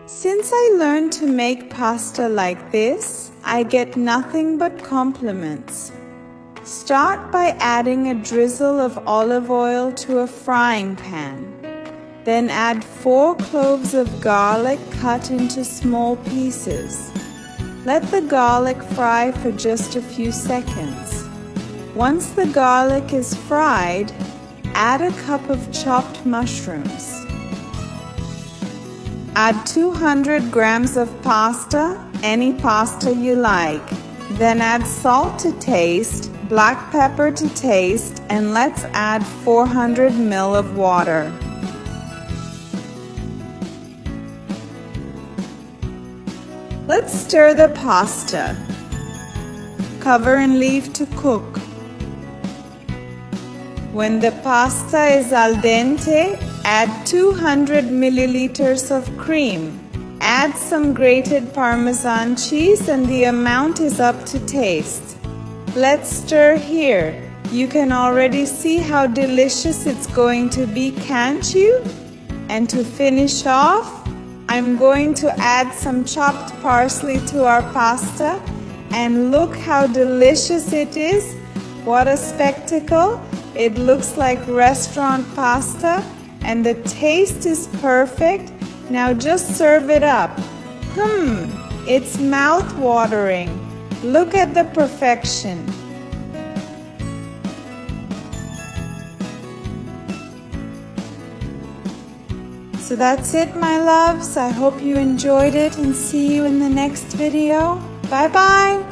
Since I learned to make pasta like this, I get nothing but compliments. Start by adding a drizzle of olive oil to a frying pan. Then add 4 cloves of garlic cut into small pieces. Let the garlic fry for just a few seconds. Once the garlic is fried, add a cup of chopped mushrooms. Add 200 grams of pasta, any pasta you like. Then add salt to taste, black pepper to taste, and let's add 400 ml of water. Let's stir the pasta. Cover and leave to cook. When the pasta is al dente, add 200 milliliters of cream. Add some grated Parmesan cheese and the amount is up to taste. Let's stir here. You can already see how delicious it's going to be, can't you? And to finish off, I'm going to add some chopped parsley to our pasta, and look how delicious it is. What a spectacle. It looks like restaurant pasta and the taste is perfect. Now just serve it up. It's mouth-watering. Look at the perfection. So that's it, my loves. I hope you enjoyed it and see you in the next video. Bye-bye.